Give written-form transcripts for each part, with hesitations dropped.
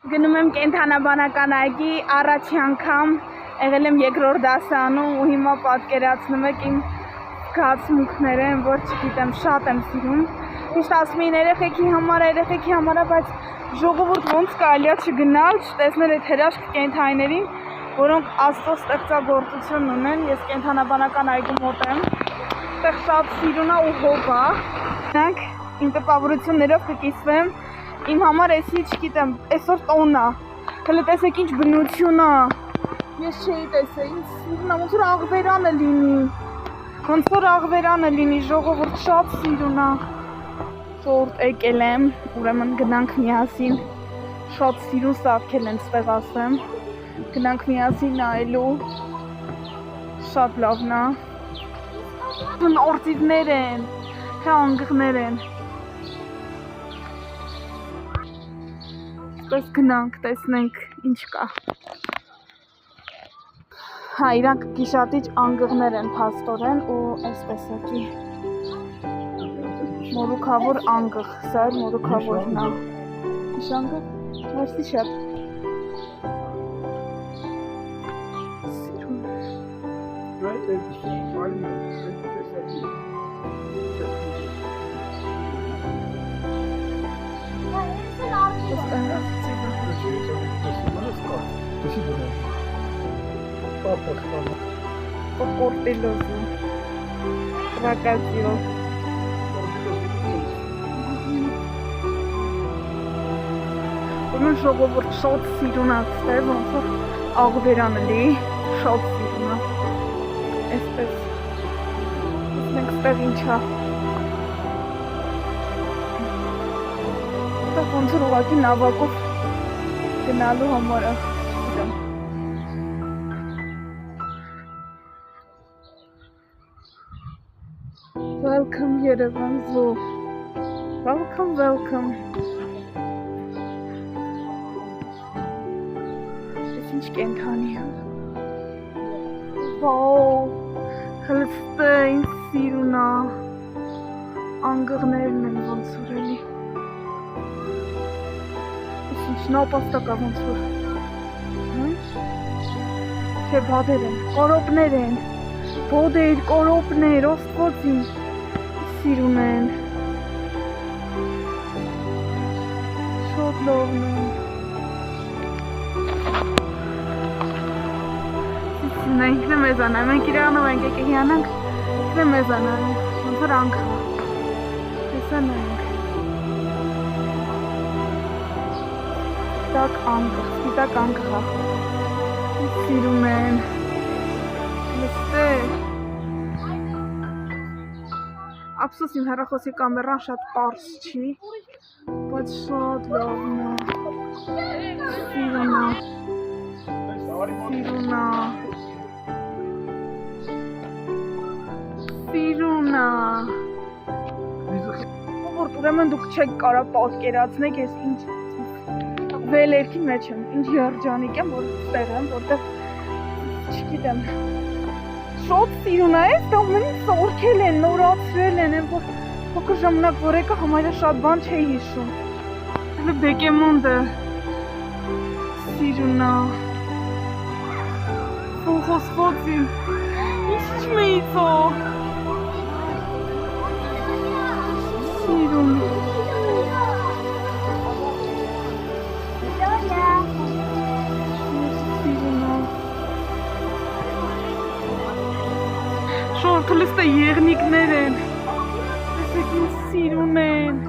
Գնում եմ կենդանաբանական այգի, առաջի անգամ եղել եմ երկրորդ դասարանում ու հիմա պատկերացնում եք իմ զգացմունքները, որ չգիտեմ, շատ եմ սիրում։ Միշտ ասում էին երեխեքի համար, բայց ժողովուրդ ոնց կարելի է չգնալ, չտեսնել այդ հրաշք կենդանիներին, որոնք Աստծո ստեղծագործություն ունեն։ Ես կենդանաբանական այգու մոտ եմ, այդտեղ շատ սիրուն է ու հոբ է։ Նրանք իմ տպավորություններով կկիսվեմ։ Իմ համար էսի չգիտեմ, այսօր տոնն է, հələ տեսեք ինչ բնություն է, ես չէի տեսել, ինձ սիրուն է, ոնց որ աղվերանը լինի, ժողովուրդ շատ սիրուն է, շորտ եկել եմ, ուրեմն գնանք միասին, շատ սիրուն սարքել են ստեղ ասեմ, գնանք միասին նայելու, շատ լավն է, օրծիվներ են, թե անգղներ են, Պես գնանք, տեսնենք ինչ կա։ Հա, իրանք գիշատիչ անգղներ են փաստորեն ու այսպես եկի։ Մորուքավոր անգղ, սա էր մորուքավորն է։ Ինչ անգղ, որսի շատ։ Portilloso, ragazio. Ուրեմն ժողովուրդ շատ սիրուն է ստեղ, ոնց որ աղվերանը լի, շատ սիրուն է, այսպես, մենք ստեղ ինչ է, ստեղ ոնց որ ուղղակի նավակով գնալու համար է, չգիտեմ, Welcome Yerevan Zoo. Welcome. This is կենդանի է։ Վաու, հլստեն սիրուն է, անգղներն են ոնց որ էլի։ This ինչ նապաստակ է ոնց որ։ Չէ, բադեր են, կորոպներ են, բոդեր, կորոպներ, ոստվոցին։ Սիրուն են, շատ լավն են, նա ինքն է մեզանայ, մենք իրանով ենք եկե հիանանք, ինքն է մեզանայ, ոնց որ անգղ է, տեսան ենք, սպիտակ անգղ է, սիրուն են, լստե, Ափսոս իմ հեռախոսի կամերան շատ պարզ չի, բայց շատ լավն է, սիրուն է, ուրեմն դուք չեք կարա պատկերացնեք ես ինչ վելերքի մեջ եմ, ինչ երջանիկ եմ, որ ստեղ եմ, որտեղ չգիտեմ, Շատ սիրուն է, դա մենից սորքել են, նորացրել են, որ փոքր ժամանակ որ եկա համարյա շատ բան չէի հիշում։ Հələ Բեկեմոնդը սիրուն է։ Խոսվածին, ինչ մեծո։ Սիրուն։ Շորթը լստը եղնիկներ են, տեսեք ինչ սիրուն են,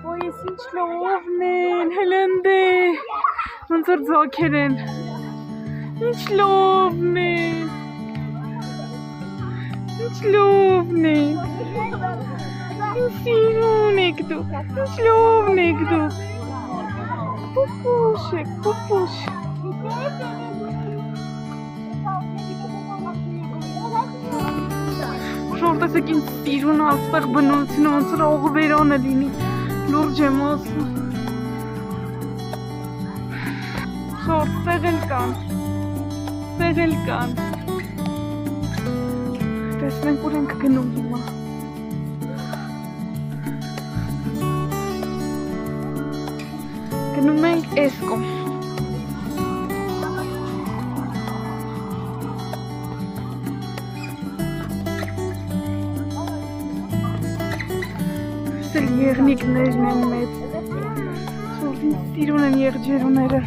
ոյ ես ինչ լովն են, հելնդե, ոնց որ ձոքեր են, ինչ լովն են, ինչ սիրուն եք դուք, ինչ լովն եք դուք, պուպուշ եք, պուպուշ, Շորտ տեսեք ինչ սիրուն է, այստեղ բնությունը ոնց որ աղվերանը լինի, լուրջ եմ ասում։ Շորտ, ստեղ էլ կան։ Տեսնենք ուր ենք գնում հիմա։ գնում ենք այս կողմ։ Սել եղնիկներն են մեծ։ Սովին սիրուն են եղջերուները։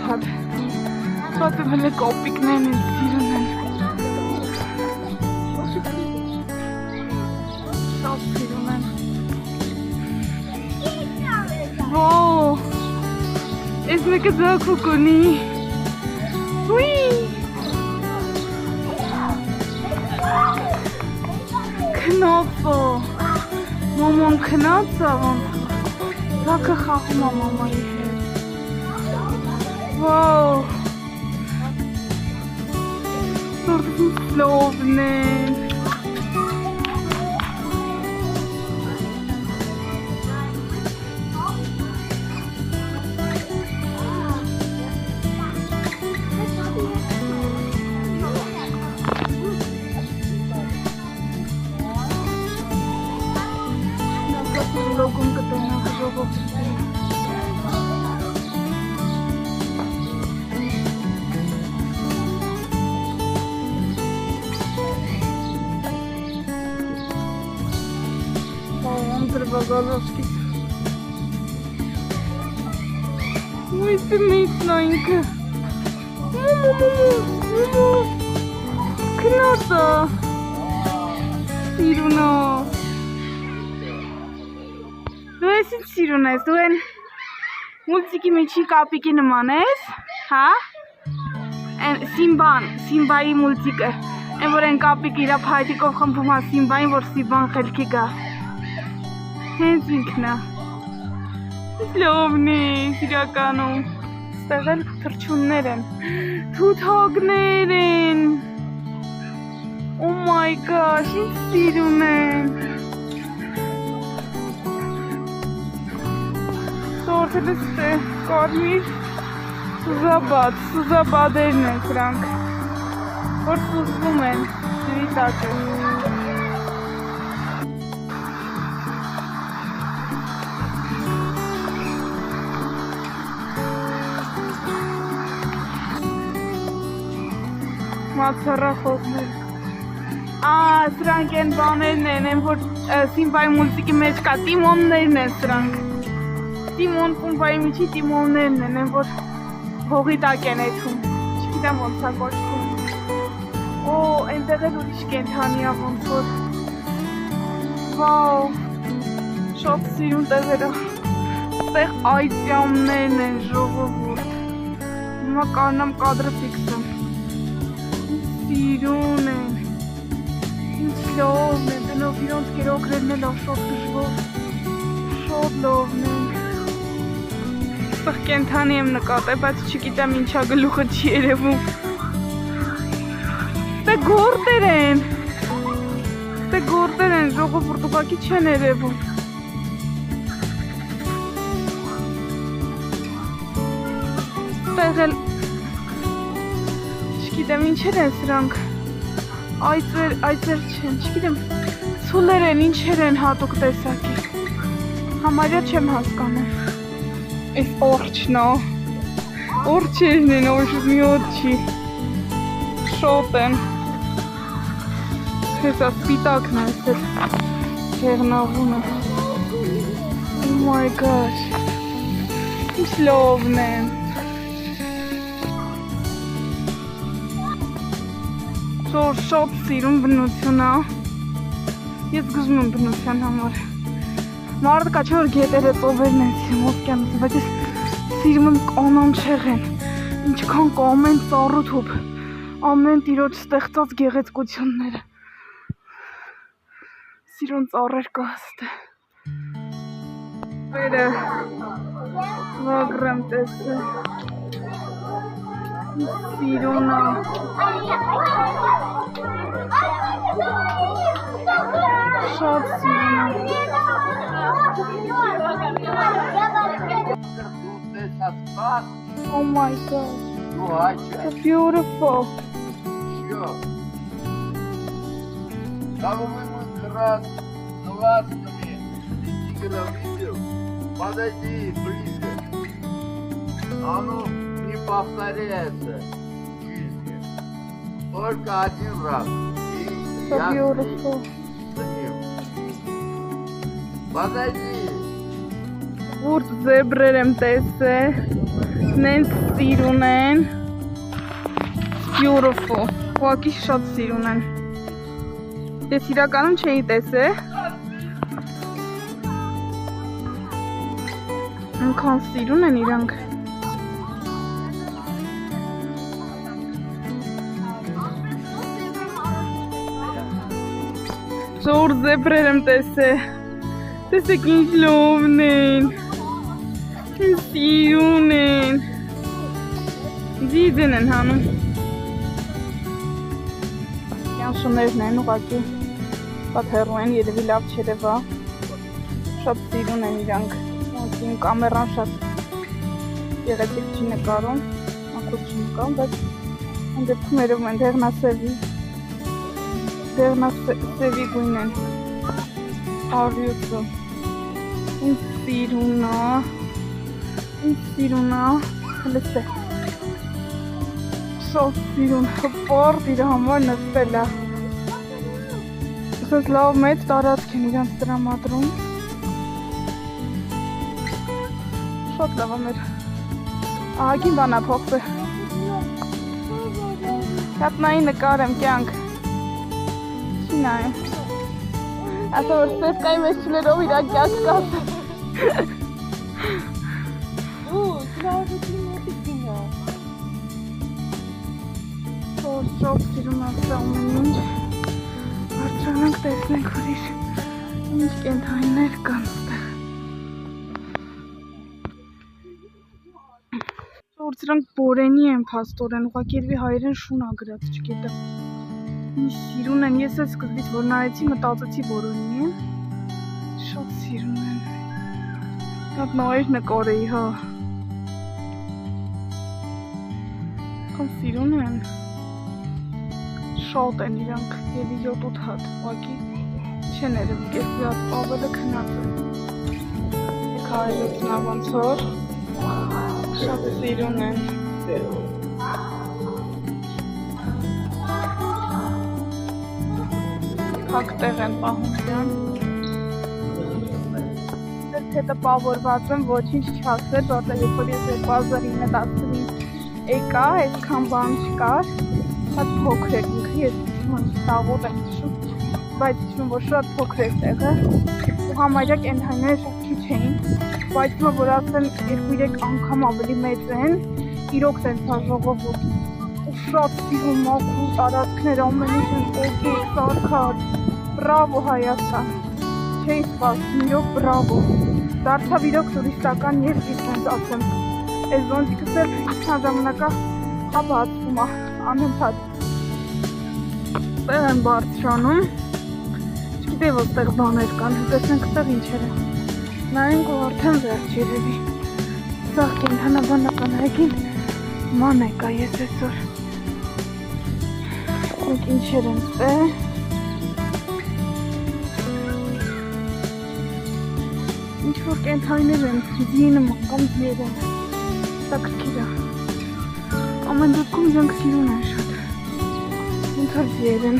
Հատ։ Շատ եմ հələ կոպիկներն են սիրուն են։ Շատ սիրուն են։ Վոո, ես մեկը ձակուկ ունի։ Ուի։ Քնոցո։ Մոմոն քնած ա ոնց։ Ձակը խաղում ա մամայի հետ։ Վոո։ Սորտին սլովն են։ Լոգում կտենակ ժողովրդի։ Բագալովսկի։ Ույ, սմիցն ա ինքը։ Քնած ա։ Սիրուն ա։ Դու ես ինչ սիրուն ես, դու են մուլտիկի միջի կապիկի նման ես, հա? Սիմբայի մուլտիկը, են որ են կապիկ իրա փայտիկով խմբում հա Սիմբային, որ Սիմբան խելքի գա։ Հենց ինքն է։ Լովն է, իրականում։ Ստեղ էլ թռչուններ են, թութակներ են։ Oh my gosh, ինչ սիրուն են։ Սորտել ես կարմիր սուզաբադերն են սրանք, որ սուզվում են ջրի տակը։ Մացառախոզներ։ Սրանք են բաներն են, որ Սիմբայի մուլտիկի մեջ կա, տիմոններն են սրանք։ Տիմոն Պումբայի միջի տիմոններն են, որ հողի տակ են էթում, չգիտեմ ոնց է կոչվում։ Օ, այնտեղ էլ ուրիշ կենդանի ա ոնց որ։ Վաու, շատ սիրուն տեղեր ա։ Ստեղ այծյամներն են ժողովուրդ։ Հիմա կարնամ կադրը ֆիքսեմ։ Սիրուն են։ Ինչ լովն են, դնով իրոնց գերոքրերն էլ շատ դժվար։ Շատ լովն են։ Ստեղ կենդանի եմ նկատել, բայց չգիտեմ ինչա գլուխը չի երևում։ Ստեղ գորտեր են, ժողովուրդ ուղղակի չեն երևում։ Ստեղ էլ չգիտեմ ինչեր են սրանք, այծեր չեն, չգիտեմ, ցուլեր են, ինչեր են հատուկ տեսակի, համարյա չեմ հասկանում, այս օրչն ա, օրչերն են, ոչ մի օր չի, շոտ են, հեսա սպիտակն է, հեղնավում է, oh my gosh, ինչ լովն են, շատ սիրուն բնություն ա, ես գժում եմ բնության համար, մարդ կա չէ որ գետերը ծովերն են սիրում օվկիանոսը, բայց ես սիրում եմ կանանչեղեն, ինչքան կա ամեն ծառ ու թուփ, ամեն տիրոջ ստեղծած գեղեցկությունները, սիրուն ծառեր կա ստե, վերը, վագրեմ տեսը, սիրուն ա, շատ սիրուն ա, oh my god, so beautiful, по-моему, раз 20 видео. Подойди ближе. Оно не повторяется в жизни. Только один раз. И So я beautiful. с ним. Подойди. Ուրդ զեբրեր եմ տեսել, նենց սիրուն են, beautiful, ուղղակի շատ սիրուն են, ես իրականում չէի տեսել, այնքան սիրուն են իրանք, ուրդ զեբրեր եմ տեսել, տեսեք ինչ լովն են, սիրուն են, ձիձեն են հանում, յանշուներն են ուղղակի, պատ հեռու են, երևի լավ չերևա, շատ սիրուն են իրանք, իմ կամերան շատ գեղեցիկ չի նկարում, անկուր չի նկարում, բայց այն դեպքում երևում են դեղնասևի գույն են, արյուցը, ինչ սիրուն է, ինչ սիրուն է, հլսե, շատ սիրուն, հպարտ իր համար նստել է, ասած լավ մեծ տարածք են իրանց տրամադրում, շատ լավ է մեր, ահագին բան է փոխվել, կատնայի նկար եմ կյանք, չի նայում, ասա որ սետկայի մեզ չլերով իրանք կաշկաս է, Շատ սիրում ասա ամեն ինչ, բարձրանանք տեսնենք ուրիշ, ինչ կենթանիներ կան ստեղ։ Որ սրանք բորենի են փաստորեն, ուղղակի երևի հայերեն շուն ա գրած, չգիտեմ։ Ինչ սիրուն են, ես էլ սկզբից որ նայեցի մտածեցի բորենի են, շատ սիրուն են։ Շատ նայր նկարեի, հա։ Կան սիրուն են։ Շատ են իրանք, եվի 7-8 հատ, ուղղակի չեն երևի, կեսի հատ ավելը քնած են։ Եք հայելուց նա ոնց որ, շատ սիրուն են։ Հակ տեղ են պահում դրան։ Ես հետը պավորված եմ, ոչինչ չասել, որտեղ երբ որ ես 2009-10 եկա, այսքան բան չկար, շատ փոքր էր ինքը, ես տաղոտ եմ հիշում, բայց հիշում, որ շատ փոքր էր տեղը, ու համարյա կենդանիները շատ քիչ էին, բայց հիմա որ ասեմ 2-3 անգամ ավելի մեծ են, իրոք տենց է ժողովուրդ, ու շատ սիրում մաքուր տարածքներ ամեն ինչ են օգետ, սարքած, բրավո Հայաստան, չէի սպասում, իրոք բրավո, դարձավ իրոք տուրիստական երկիր տենց ասեմ, այս զոնտիկս էլ իշխան ժամանակա հապացվում է, անընդհատ տեղ են բարձրանում, չգիտեի որ տեղ բաներ կան, տեսնենք տեղ ինչեր են, նայենք ու արդեն վերջ երևի, սաղ կենթանաբանական այգին ման եկա ես այսօր, մենք ինչեր են տեղ, ինչ-որ կենթայներ են, ձինում կամ ձեր են, սա կրքիր է, ամեն դեպքում իրանք սիրուն են շատ, ինձ որ ձեր են,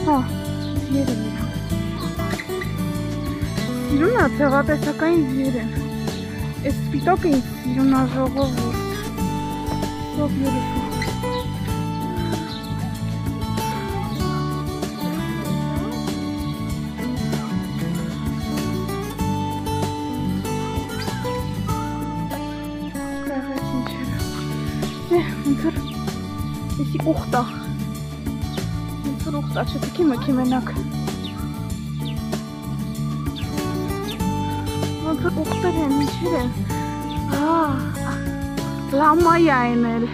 հա, ձեր են իրանք, սիրուն է ցեղատեսակային ձեր են, այս սպիտոկը ինձ սիրուն է ժողովուրդ, so beautiful. Ինձր եսի ուղտա, ինձր ուղտա, չտիքի մքի մենակ, ինձր ուղտեր են, ինչեր են, լամայա են էլ,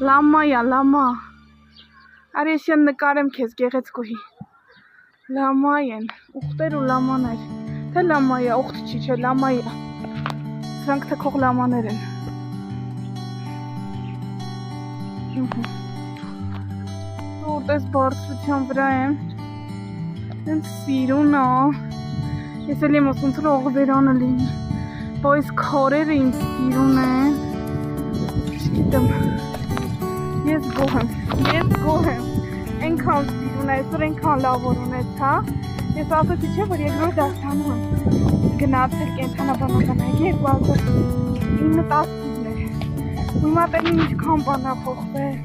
լամայա, լամա, արի ես յան նկարեմ կեզ գեղեցկուհի, լամայ են, ուղտեր ու լամաներ, թե լամայա, ուղտ չի, չէ, լամայա, սրանք թքող լամաներ են, որտես բարձրության վրա եմ։ Դեն սիրուն է։ Ես էլ եմ ասում ծրողվերանը լինի։ Բայց քարերը ինձ սիրուն են։ Չգիտեմ։ Ես գոհ եմ։ Այնքան սիրուն է, այսօր այնքան լավ որ ունեցա։ Ես ասացի չէ, որ երկրորդ դասանում եմ։ Գնացել կենտրոնաբանականագի 2009-10-ին էր։ Ու հիմա տենին ինչքան բան է փոխվել։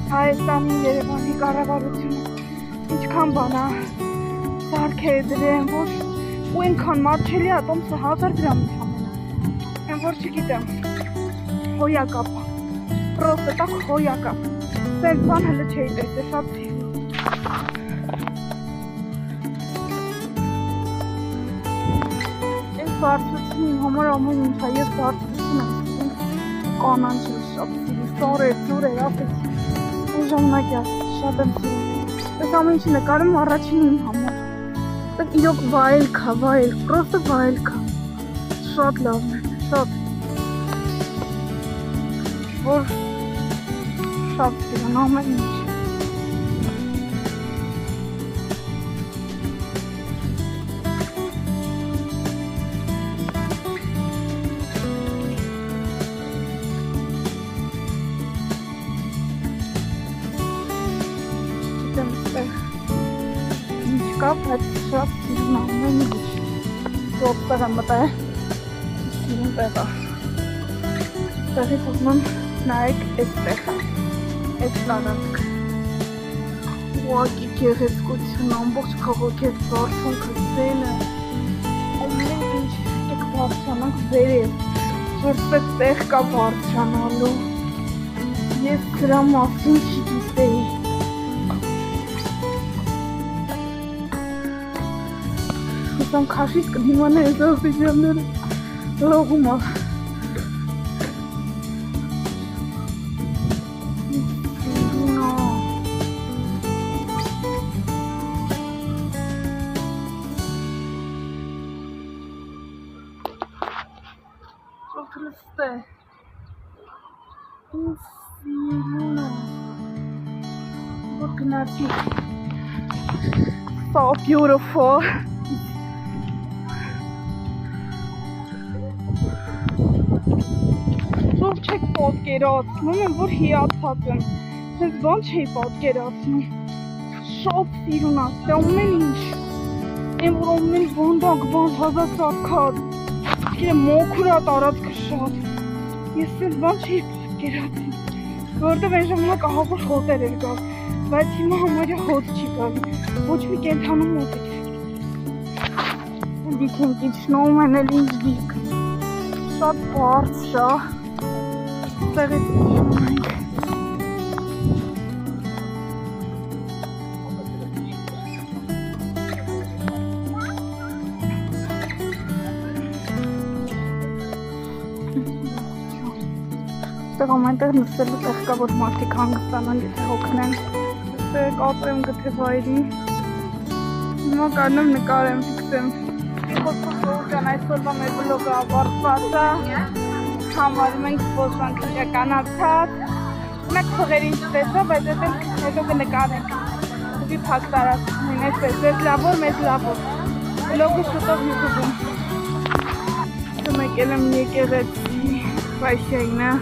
Հայաստանի, Երևանի կառավարությունը ինչքան բան է սարքել դրեն, որ ու այնքան մատչելի է, տոմսը 1000 գրամ է համենա։ Եմ որ չգիտեմ, հոյակապ, պրոստը տակ հոյակապ։ Սենց բան հլը չէի տեսել, շատ սիրում։ Այս բարձրությունը իմ համար ամեն ինչ է, ես բարձրություն եմ սիրում, կանանչ եմ շատ սիրում, սորեր, ծուրեր, ապետ, ու ժամանակ է, շատ եմ սիրում։ Այս ամեն ինչի նկարում առաջին իմ համար։ Իրոք վայելք է, պրոստը վայելք է, շատ լավն է, շատ, որ շատ սիրուն ամեն ինչ։ Չգիտեմ ստեղ ինչ կա, բայց շատ սիրուն ամեն ինչ։ Որ տեղ եմ մտել, սիրուն տեղ է։ Տեղից ուզում եմ նայեք այս տեղը, այս լանանք։ Ուղղակի գեղեցկություն, ամբողջ քաղաքի բարձունքը, սենը, ամեն ինչ եք բարձրանանք վերև, որ տեղ տեղ կա բարձրանալու։ Ես դրա մասին չգիտեի։ Ուսամ քաշից կդիմանե այս աստիճանները լողում է։ Սիրուն է, որ գնացի, so beautiful, որ չեք պատկերացնում եմ, որ հիացած եմ, սենց բան չէի պատկերացնում, շատ սիրուն է, ամեն ինչ, եմ որ ամեն վանդակ բան հազասակած, մոքուր է տարածքը շատ, ես սենց բան չէի պատկերացնում, որտև այն ժամանակ ահավոր հոտեր էր գալ, բայց հիմա համարյա հոտ չի գալի, ոչ մի կենթանում մոտ էր։ Դիք ենք իջնում են էլ ինչ դիք, շատ բարձր է, տեղից իջնում ենք։ Ստեղ ամենտեղ նստելու տեղ կա, որ մարդիկ հանգստանան, եթե հոգնեն։ Ստեղ կապեմ գթե վայրի։ Հիմա կարնեմ նկարեմ, ֆիքսեմ։ Խոսքով ժողովրդյան այսօրվա մեր բլոգը ավարտված է։ Համարում ենք զբոսանք իրականացած։ Մեկ փողերին չտեսա, բայց հետո կնկարենք։ Ուղի փակ տարածքին այսպես, ձեզ լավ որ, մեզ լավ որ։ Բլոգը շուտով YouTube-ում։ Մեկ էլ եմ եկեղեցի Վայշայինը։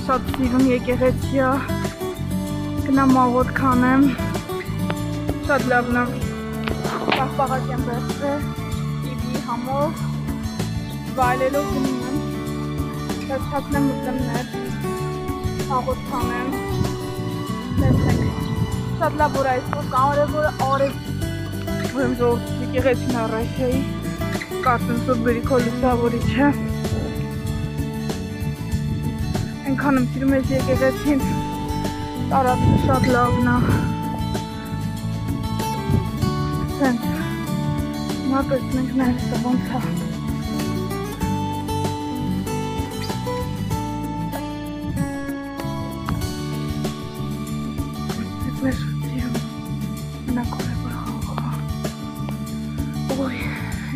Շատ սիրում եկեղեցի է, գնամ աղոտ կանեմ, շատ լավն է, պաղպաղակ եմ բերցրել, իվի համով, վայլելով գնում եմ, շատ եմ մտլմներ, աղոտ կանեմ, լեցենք, շատ լավ որ այսօր կարևոր արև, որ եմ ժողովրդի եկեղեցին առայշեի, կարծեմ սուր բերիքո լուսավորիչ է, Այնքան եմ սիրում ես եկեղեցին, տարածքը շատ լավն է։ Սենց, հիմա տեսնենք ներսը ոնց է։ Ես մեր սիրում, մնակով է որ խաղողա։ Ոյ,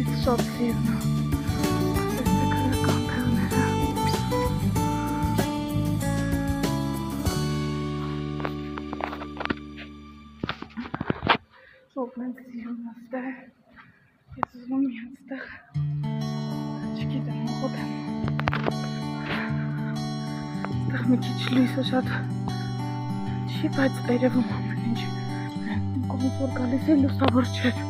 ես շատ սիրում է։ Մենք սիրում աստեղ։ Ես ուզում եմ այստեղ։ Չգիտեմ, ուղղոտեմ։ Այստեղ մի քիչ լույսը շատ չի, բայց երևում ամեն ինչ։ Կողմից որ գալիս է լուսավոր չէր։